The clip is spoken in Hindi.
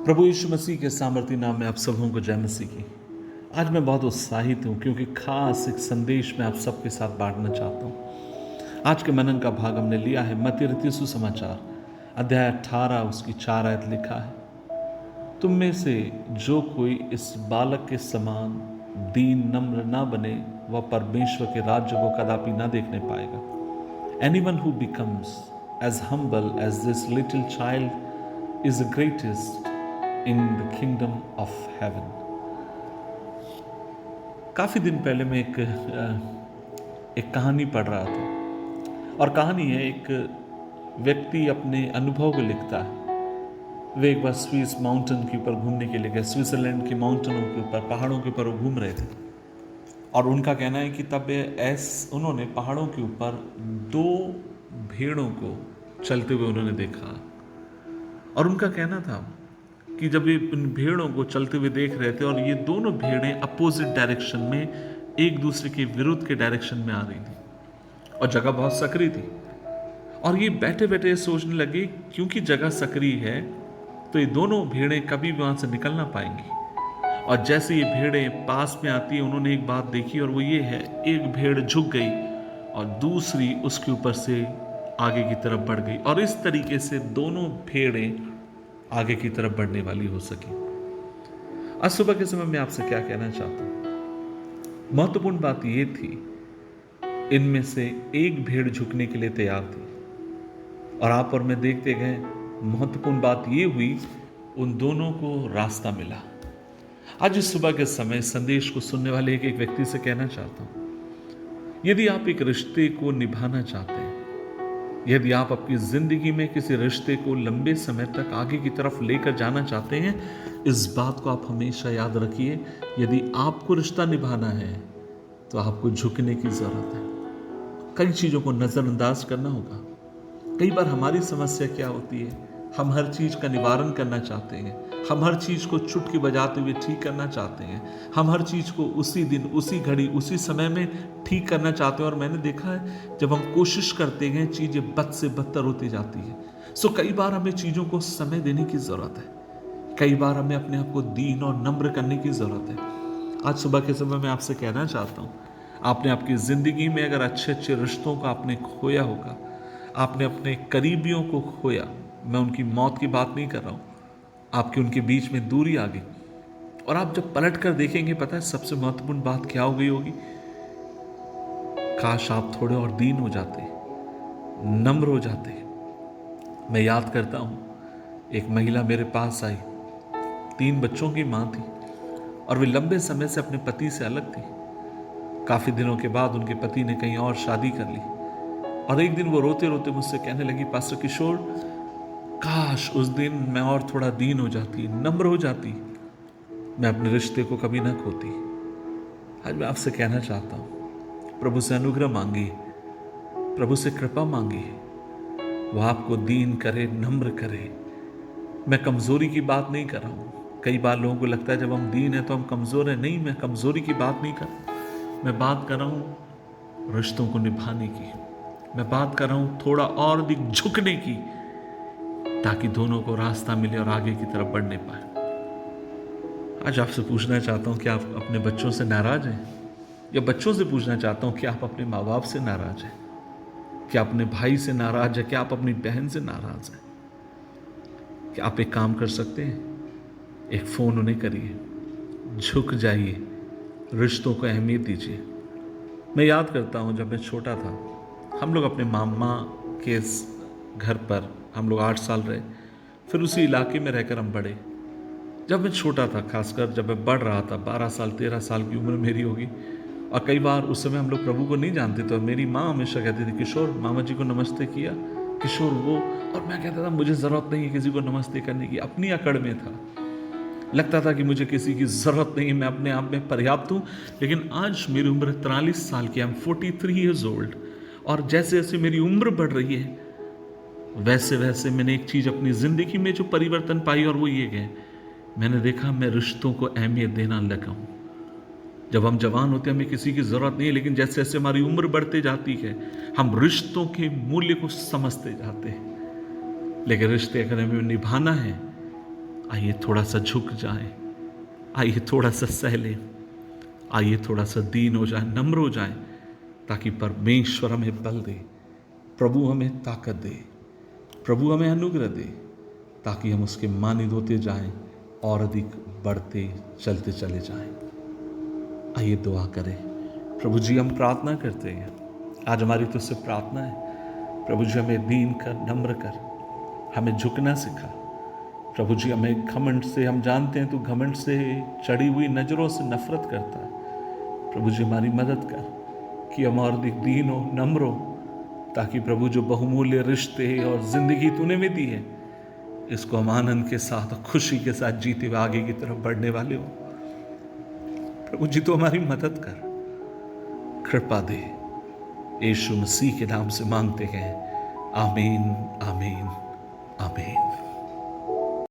प्रभु यीशु मसीह के सामर्थी नाम में आप सबों को जय मसीह की। आज मैं बहुत उत्साहित हूँ क्योंकि खास एक संदेश मैं आप सबके साथ बांटना चाहता हूँ। आज के मनन का भाग हमने लिया है मत्ती रचित सुसमाचार अध्याय 18 उसकी 4 आयत लिखा है, तुम में से जो कोई इस बालक के समान दीन नम्र ना बने वह परमेश्वर के राज्य को कदापि ना देखने पाएगा। Anyone who becomes as humble as this little child is the greatest in the kingdom of heaven। काफ़ी दिन पहले मैं एक कहानी पढ़ रहा था और कहानी है एक व्यक्ति अपने अनुभव को लिखता है। वे एक बार स्विस माउंटेन के ऊपर घूमने के लिए गए। स्विट्जरलैंड के माउंटेनों के ऊपर पहाड़ों के ऊपर वो घूम रहे थे और उनका कहना है कि तब उन्होंने पहाड़ों के ऊपर 2 भेड़ों को चलते हुए उन्होंने देखा और उनका कहना था कि जब ये इन भेड़ों को चलते हुए देख रहे थे और ये दोनों भेड़ें अपोजिट डायरेक्शन में एक दूसरे के विरुद्ध के डायरेक्शन में आ रही थी और जगह बहुत सकरी थी और ये बैठे बैठे सोचने लगे क्योंकि जगह सकरी है तो ये दोनों भेड़ें कभी भी वहां से निकल ना पाएंगी। और जैसे ये भेड़ें पास में आती है उन्होंने एक बात देखी और वो ये है, एक भेड़ झुक गई और दूसरी उसके ऊपर से आगे की तरफ बढ़ गई और इस तरीके से दोनों भेड़ें आगे की तरफ बढ़ने वाली हो सकी। आज सुबह के समय मैं आपसे क्या कहना चाहता हूं, महत्वपूर्ण बात यह थी इनमें से एक भेड़ झुकने के लिए तैयार थी और आप और मैं देखते गए। महत्वपूर्ण बात यह हुई उन दोनों को रास्ता मिला। आज इस सुबह के समय संदेश को सुनने वाले एक व्यक्ति से कहना चाहता हूं, यदि आप एक रिश्ते को निभाना चाहते हैं, यदि आप अपनी जिंदगी में किसी रिश्ते को लंबे समय तक आगे की तरफ लेकर जाना चाहते हैं, इस बात को आप हमेशा याद रखिए, यदि आपको रिश्ता निभाना है तो आपको झुकने की जरूरत है। कई चीजों को नजरअंदाज करना होगा। कई बार हमारी समस्या क्या होती है, हम हर चीज का निवारण करना चाहते हैं, हम हर चीज को चुटकी बजाते हुए ठीक करना चाहते हैं, हम हर चीज को उसी दिन उसी घड़ी उसी समय में ठीक करना चाहते हैं और मैंने देखा है जब हम कोशिश करते हैं चीजें बद से बदतर होती जाती है। सो कई बार हमें चीजों को समय देने की जरूरत है, कई बार हमें अपने आप को दीन और नम्र करने की जरूरत है। आज सुबह के समय मैं आपसे कहना चाहता हूँ, आपने आपकी जिंदगी में अगर अच्छे अच्छे रिश्तों को आपने खोया होगा, आपने अपने करीबियों को खोया, मैं उनकी मौत की बात नहीं कर रहा हूं, आपके उनके बीच में दूरी आ गई और आप जब पलट कर देखेंगे, पता है सबसे महत्वपूर्ण बात क्या हो गई होगी, काश आप थोड़े और दीन हो जाते, नम्र हो जाते। मैं याद करता हूं एक महिला मेरे पास आई, 3 बच्चों की मां थी और वे लंबे समय से अपने पति से अलग थी। काफी दिनों के बाद उनके पति ने कहीं और शादी कर ली और एक दिन वो रोते रोते मुझसे कहने लगी, पास्टर किशोर, काश उस दिन मैं और थोड़ा दीन हो जाती, नम्र हो जाती, मैं अपने रिश्ते को कभी ना खोती। आज मैं आपसे कहना चाहता हूं, प्रभु से अनुग्रह मांगिए, प्रभु से कृपा मांगिए, वो आपको दीन करे, नम्र करे। मैं कमजोरी की बात नहीं कर रहा हूं। कई बार लोगों को लगता है जब हम दीन है तो हम कमजोर है। नहीं, मैं कमजोरी की बात नहीं कर रहा, मैं बात कर रहा हूं रिश्तों को निभाने की। मैं बात कर रहा हूं थोड़ा और अधिक झुकने की, ताकि दोनों को रास्ता मिले और आगे की तरफ बढ़ने पाए। आज आपसे पूछना चाहता हूं कि आप अपने बच्चों से नाराज हैं, या बच्चों से पूछना चाहता हूं कि आप अपने माँ बाप से नाराज हैं, क्या अपने भाई से नाराज है, क्या आप अपनी बहन से नाराज हैं? क्या आप एक काम कर सकते हैं, एक फोन उन्हें करिए, झुक जाइए, रिश्तों को अहमियत दीजिए। मैं याद करता हूं जब मैं छोटा था, हम लोग अपने मामा के घर पर हम लोग 8 साल रहे, फिर उसी इलाके में रहकर हम बढ़े। जब मैं छोटा था, खासकर जब मैं बढ़ रहा था, 12 साल 13 साल की उम्र मेरी होगी, और कई बार उस समय हम लोग प्रभु को नहीं जानते थे और मेरी माँ हमेशा कहती थी, किशोर मामा जी को नमस्ते किया, किशोर वो, और मैं कहता था मुझे ज़रूरत नहीं है किसी को नमस्ते करने की। अपनी अकड़ में था, लगता था कि मुझे किसी की ज़रूरत नहीं है, मैं अपने आप में पर्याप्त हूँ। लेकिन आज मेरी उम्र 43 साल की, आई एम 43 ईयर्स ओल्ड, और जैसे जैसे मेरी उम्र बढ़ रही है वैसे वैसे मैंने एक चीज अपनी जिंदगी में जो परिवर्तन पाई और वो ये है, मैंने देखा मैं रिश्तों को अहमियत देना लगा हूं। जब हम जवान होते हैं हमें किसी की जरूरत नहीं है, लेकिन जैसे जैसे हमारी उम्र बढ़ती जाती है हम रिश्तों के मूल्य को समझते जाते हैं। लेकिन रिश्ते अगर हमें निभाना है, आइए थोड़ा सा झुक जाएं, आइए थोड़ा सा सह लें, आइए थोड़ा सा दीन हो जाए, नम्र हो जाए, ताकि परमेश्वर हमें बल दे, प्रभु हमें ताकत दे, प्रभु हमें अनुग्रह दे, ताकि हम उसके मानिद होते जाएं और अधिक बढ़ते चलते चले जाएं। आइए दुआ करें। प्रभु जी, हम प्रार्थना करते हैं, आज हमारी तुझसे प्रार्थना है, प्रभु जी हमें दीन कर, नम्र कर, हमें झुकना सिखा। प्रभु जी हमें घमंड से, हम जानते हैं तू घमंड से, चढ़ी हुई नज़रों से नफरत करता है। प्रभु जी हमारी मदद कर कि हम और अधिक दीन हो, नम्र हो, ताकि प्रभु जो बहुमूल्य रिश्ते और ज़िंदगी तूने में दी है, इसको हम आनंद के साथ और खुशी के साथ जीते हुए आगे की तरफ बढ़ने वाले हो। प्रभु जी तो हमारी मदद कर, कृपा दे। यीशु मसीह के नाम से मांगते हैं, आमीन, आमीन, आमीन।